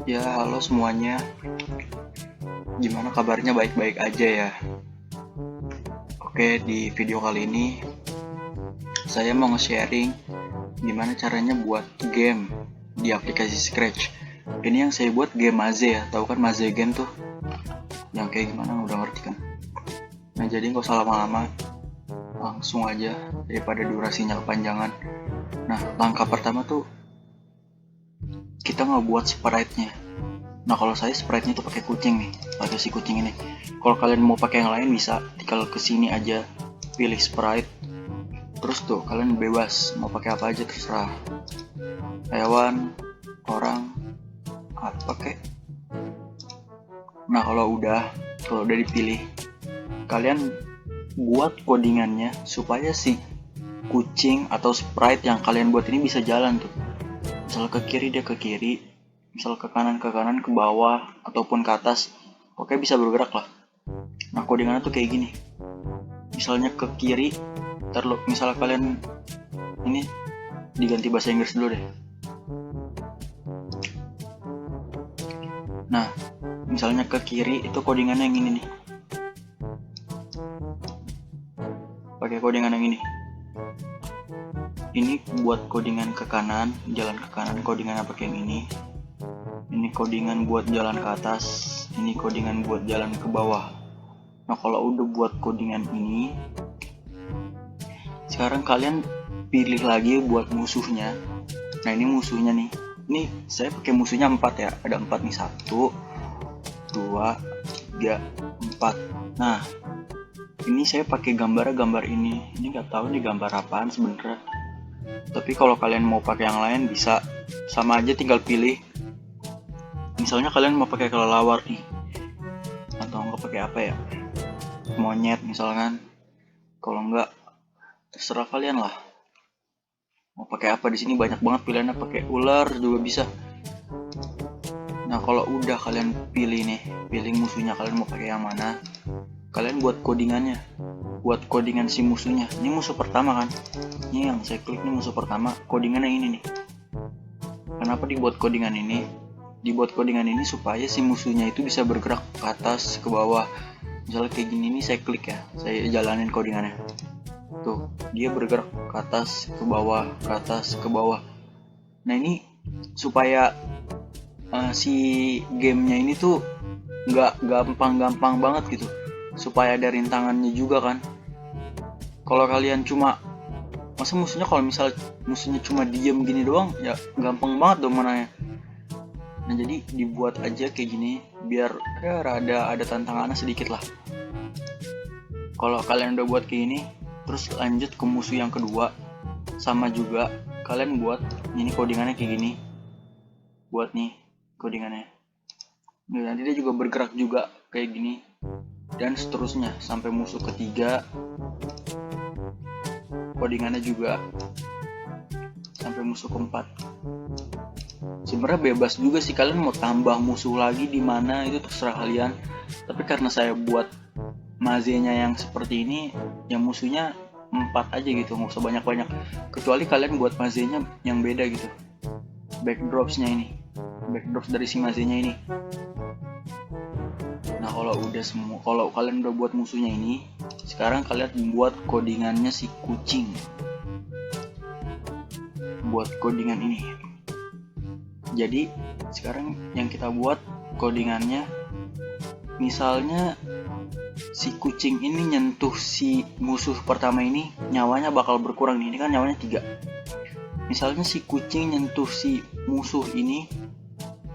Ya, halo semuanya. Gimana kabarnya? Baik-baik aja ya. Oke, di video kali ini saya mau nge-sharing gimana caranya buat game di aplikasi Scratch. Ini yang saya buat game Maze ya. Tahu kan Maze game tuh? Yang kayak gimana udah ngerti kan? Nah, jadi nggak usah lama-lama. Langsung aja daripada durasinya kepanjangan. Nah, langkah pertama tuh kita ngebuat sprite-nya. Nah, kalau saya sprite-nya itu pakai kucing nih, pakai si kucing ini. Kalau kalian mau pakai yang lain bisa, tinggal kesini aja, pilih sprite. Terus tuh kalian bebas mau pakai apa aja terserah. Hewan, orang, apa kek. Nah, kalau udah dipilih, kalian buat codingannya supaya si kucing atau sprite yang kalian buat ini bisa jalan tuh. Misal ke kiri dia ke kiri, misal ke kanan, ke bawah, ataupun ke atas, oke bisa bergerak lah. Nah, codingannya tuh kayak gini. Misalnya ke kiri, misal kalian ini diganti bahasa Inggris dulu deh. Nah, misalnya ke kiri itu codingannya yang ini nih. Pakai codingan yang ini. Ini buat codingan ke kanan, jalan ke kanan, codingannya pakai yang ini. Ini codingan buat jalan ke atas, ini codingan buat jalan ke bawah. Nah, kalau udah buat codingan ini, sekarang kalian pilih lagi buat musuhnya. Nah, ini musuhnya nih. Ini saya pakai musuhnya 4 ya. Ada 4 nih. 1, 2, 3, 4. Nah, ini saya pakai gambar ini. Ini nggak tahu nih gambar apaan sebenarnya. Tapi kalau kalian mau pakai yang lain bisa, sama aja tinggal pilih. Misalnya kalian mau pakai kelelawar nih, atau nggak pakai apa ya, monyet misalkan. Kalau nggak, terserah kalian lah. Mau pakai apa, di sini banyak banget pilihannya. Pakai ular juga bisa. Nah, kalau udah kalian pilih musuhnya, kalian mau pakai yang mana, kalian buat codingannya, buat codingan si musuhnya. Ini musuh pertama kan, ini yang saya klik, ini musuh pertama. Codingannya ini nih. Kenapa dibuat codingan ini? Dibuat codingan ini supaya si musuhnya itu bisa bergerak ke atas, ke bawah. Misalnya kayak gini, ini saya klik ya, saya jalanin codingannya. Tuh, dia bergerak ke atas, ke bawah, ke atas, ke bawah. Nah, ini supaya si gamenya ini tuh nggak gampang-gampang banget gitu, supaya ada rintangannya juga kan. Kalau kalian cuma masa musuhnya, kalau misal musuhnya cuma diem gini doang ya gampang banget dong mananya. Nah, jadi dibuat aja kayak gini biar ya ada tantangannya sedikit lah. Kalau kalian udah buat kayak gini, terus lanjut ke musuh yang kedua, sama juga kalian buat ini codingannya kayak gini. Buat nih codingannya. Nah, nanti dia juga bergerak juga kayak gini, dan seterusnya sampai musuh ketiga. Codingannya juga sampai musuh keempat. Sebenarnya bebas juga sih, kalian mau tambah musuh lagi di mana itu terserah kalian. Tapi karena saya buat mazenya yang seperti ini, yang musuhnya 4 aja gitu, nggak usah banyak-banyak. Kecuali kalian buat mazenya yang beda gitu. Backdropsnya ini, backdrops dari si mazenya ini. Nah, kalau kalian udah buat musuhnya ini, sekarang kalian buat codingannya si kucing. Buat codingan ini. Jadi sekarang yang kita buat codingannya, misalnya si kucing ini nyentuh si musuh pertama ini, nyawanya bakal berkurang nih. Ini kan nyawanya 3. Misalnya si kucing nyentuh si musuh ini,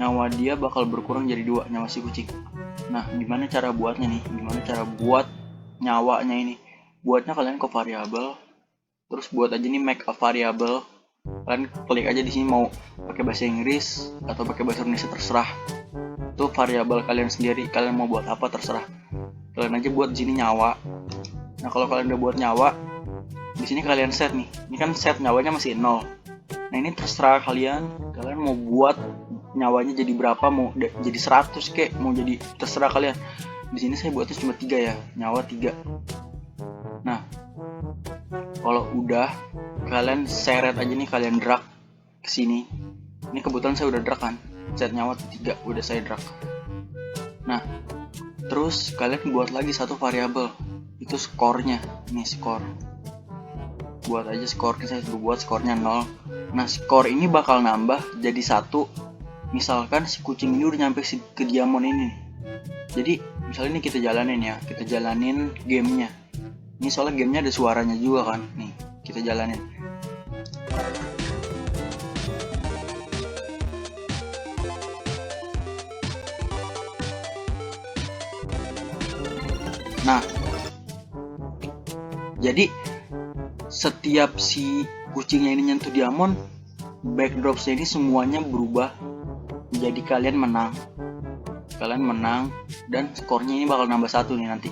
nyawa dia bakal berkurang jadi 2, nyawa si kucing. Nah, gimana cara buatnya nih? Gimana cara buat nyawanya ini? Buatnya kalian ke variable, terus buat aja nih make a variable. Kalian klik aja di sini mau pakai bahasa Inggris atau pakai bahasa Indonesia, terserah. Itu variabel kalian sendiri, kalian mau buat apa terserah. Kalian aja buat di sini nyawa. Nah, kalau kalian udah buat nyawa, di sini kalian set nih. Ini kan set nyawanya masih 0. Nah, ini terserah kalian mau buat nyawanya jadi berapa, mau jadi 100 kek, mau jadi, terserah kalian. Di sini saya buatnya cuma 3 ya, nyawa 3. Nah, kalau udah kalian seret aja nih, kalian drag ke sini. Ini kebetulan saya udah drag kan. set nyawa 3 udah saya drag. Nah terus kalian buat lagi satu variabel, itu skornya. Ini skor, buat aja skornya, saya buat skornya 0. Nah skor ini bakal nambah jadi 1 misalkan si kucing ini udah nyampe ke diamond ini. Jadi misalnya ini kita jalanin ya, kita jalanin gamenya. Ini soalnya gamenya ada suaranya juga kan, nih kita jalanin. Nah jadi setiap si kucingnya ini nyentuh diamond, backdropsnya ini semuanya berubah jadi kalian menang. Kalian menang dan skornya ini bakal nambah 1 nih nanti.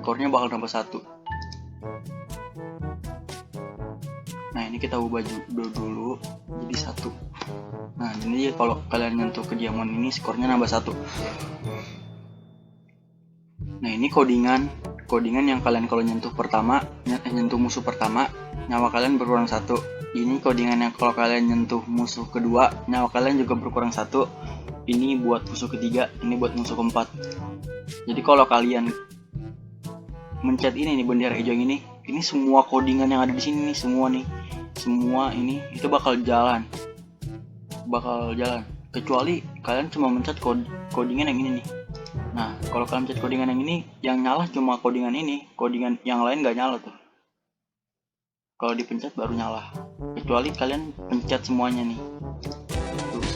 Skornya bakal nambah 1. Nah ini kita ubah dulu jadi 1. Nah ini kalau kalian nyentuh ke diamond ini skornya nambah 1. Nah ini codingan yang kalian kalau nyentuh musuh pertama, nyawa kalian berkurang 1. Ini codingan yang kalau kalian nyentuh musuh kedua, nyawa kalian juga berkurang 1. Ini buat musuh ketiga, ini buat musuh keempat. Jadi kalau kalian mencet ini nih, bendera hijau ini semua codingan yang ada di sini nih, semua ini itu bakal jalan. Kecuali kalian cuma mencet codingan yang ini nih. Nah kalau kalian mencet codingan yang ini, yang nyala cuma codingan ini, codingan yang lain nggak nyala tuh. Kalau dipencet baru nyala, kecuali kalian pencet semuanya nih. Terus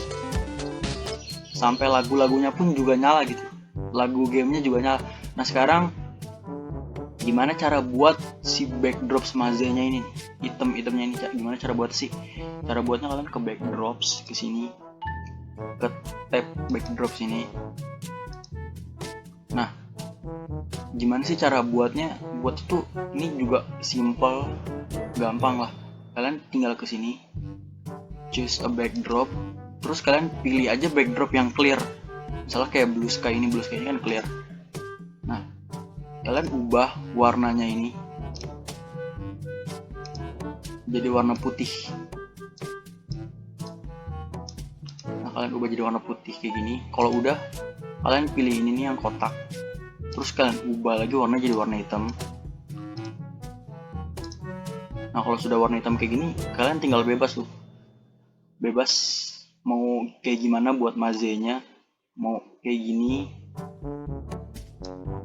sampai lagu-lagunya pun juga nyala gitu, lagu gamenya juga nyala. Nah sekarang gimana cara buat si backdrops mazenya ini, item-itemnya ini, gimana cara buat sih? Cara buatnya kalian ke backdrops, ke sini, ke tab backdrops ini. Nah gimana sih cara buatnya? Buat itu ini juga simple, gampang lah. Kalian tinggal ke sini, choose a backdrop, terus kalian pilih aja backdrop yang clear. Misalnya kayak blue sky ini kan clear. Nah kalian ubah warnanya ini jadi warna putih. Nah kalian ubah jadi warna putih kayak gini. Kalau udah, kalian pilih ini nih yang kotak, terus kalian ubah lagi warnanya jadi warna hitam. Nah kalau sudah warna hitam kayak gini, kalian tinggal bebas tuh, bebas mau kayak gimana buat mazenya, mau kayak gini,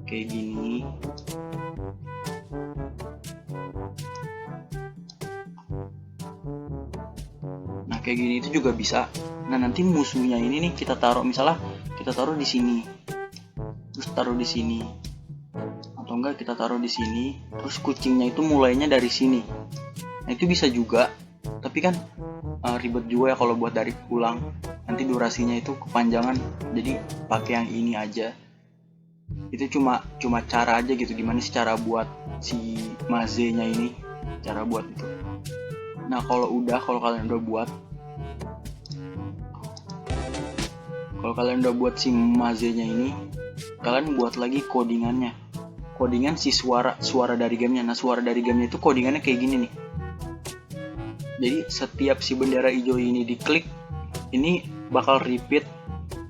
kayak gini. Nah kayak gini itu juga bisa. Nah nanti musuhnya ini nih kita taruh, misalnya kita taruh di sini, terus taruh di sini, atau enggak kita taruh di sini, terus kucingnya itu mulainya dari sini. Nah itu bisa juga, tapi kan ribet juga ya kalau buat dari ulang, nanti durasinya itu kepanjangan. Jadi pakai yang ini aja. Itu cuma cara aja gitu, gimana sih cara buat si mazenya ini, cara buat itu. Nah kalau kalian udah buat si mazenya ini, kalian buat lagi codingannya, codingan si suara dari gamenya. Nah suara dari gamenya itu codingannya kayak gini nih. Jadi setiap si bendera hijau ini diklik, ini bakal repeat,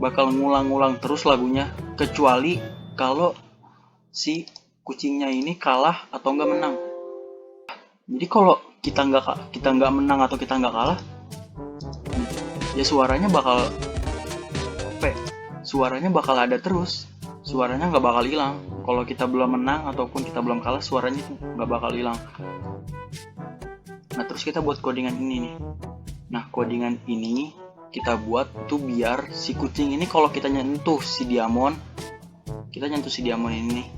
bakal ngulang-ngulang terus lagunya, kecuali kalau si kucingnya ini kalah atau enggak menang. Jadi kalau kita nggak menang atau kita nggak kalah, ya suaranya bakal ada terus, suaranya nggak bakal hilang. Kalau kita belum menang ataupun kita belum kalah, suaranya itu nggak bakal hilang. Nah terus kita buat codingan ini nih. Nah codingan ini kita buat tuh biar si kucing ini kalau kita nyentuh si diamond ini nih,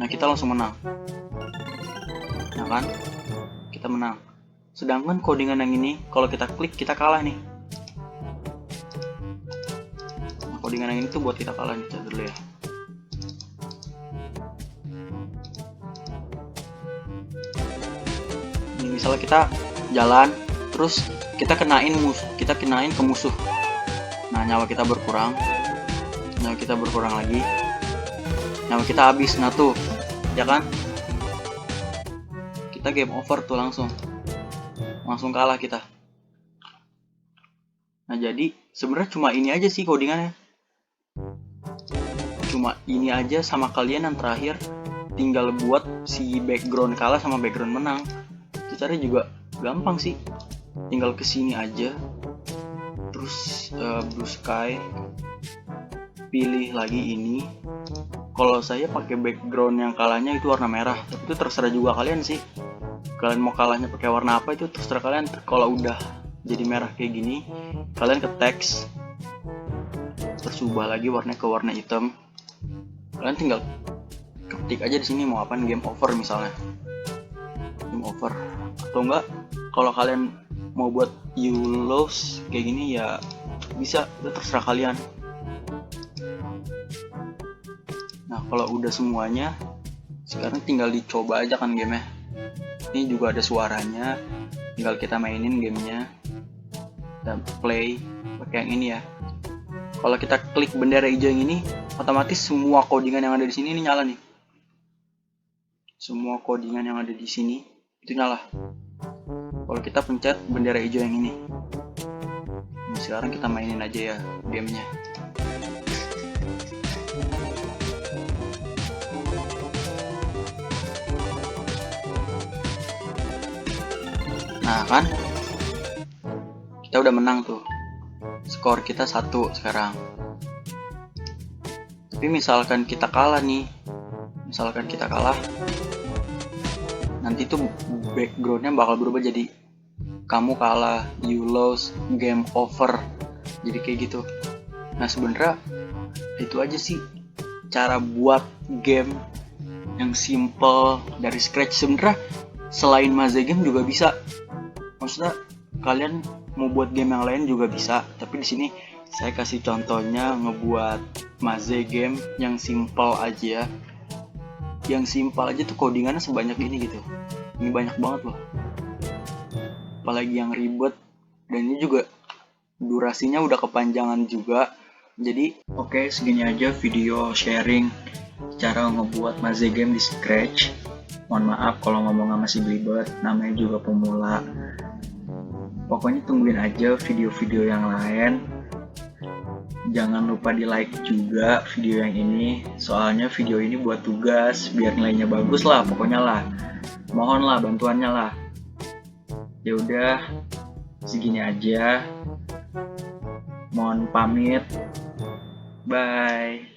nah kita langsung menang. Nah kan kita menang. Sedangkan codingan yang ini kalau kita klik kita kalah nih. Nah codingan yang ini tuh buat kita kalah nih, cek dulu ya. Ini misalnya kita jalan terus kita kenain ke musuh. Nah nyawa kita berkurang lagi, nyawa kita habis. Nah tuh ya kan, kita game over tuh, langsung kalah kita. Nah jadi sebenarnya cuma ini aja sih codingannya, cuma ini aja, sama kalian yang terakhir tinggal buat si background kalah sama background menang. Itu caranya juga gampang sih, tinggal kesini aja, terus blue sky, pilih lagi ini. Kalau saya pakai background yang kalahnya itu warna merah, tapi itu terserah juga kalian sih, kalian mau kalahnya pakai warna apa itu terserah kalian. Kalau udah jadi merah kayak gini, kalian ke teks, terus ubah lagi warnanya ke warna hitam. Kalian tinggal ketik aja di sini mau apa, game over misalnya, game over. Atau enggak, kalau kalian mau buat you lose kayak gini ya bisa, itu terserah kalian. Nah kalau udah semuanya, sekarang tinggal dicoba aja kan gamenya. Ini juga ada suaranya, tinggal kita mainin gamenya dan play pakai yang ini ya. Kalau kita klik bendera hijau yang ini, otomatis semua codingan yang ada di sini ini nyala nih. Semua codingan yang ada di sini itu nyala. Kalau kita pencet bendera hijau yang ini. Nah, sekarang kita mainin aja ya gamenya. Nah kan, kita udah menang tuh. Skor kita 1 sekarang. Tapi misalkan kita kalah nih, nanti tuh backgroundnya bakal berubah jadi kamu kalah, you lose, game over, jadi kayak gitu. Nah sebenarnya itu aja sih cara buat game yang simple dari scratch. Sebenarnya selain Maze game juga bisa, maksudnya kalian mau buat game yang lain juga bisa, tapi di sini saya kasih contohnya ngebuat Maze game yang simple aja. Yang simpel aja tuh codingannya sebanyak ini gitu. Ini banyak banget loh, apalagi yang ribet, dan ini juga durasinya udah kepanjangan juga. Jadi oke, segini aja video sharing cara ngebuat Maze game di scratch. Mohon maaf kalau ngomongnya masih belibet, namanya juga pemula. Pokoknya tungguin aja video-video yang lain. Jangan lupa di like juga video yang ini, soalnya video ini buat tugas biar nilainya bagus lah, pokoknya lah. Mohonlah bantuannya lah. Ya udah, segini aja. Mohon pamit. Bye.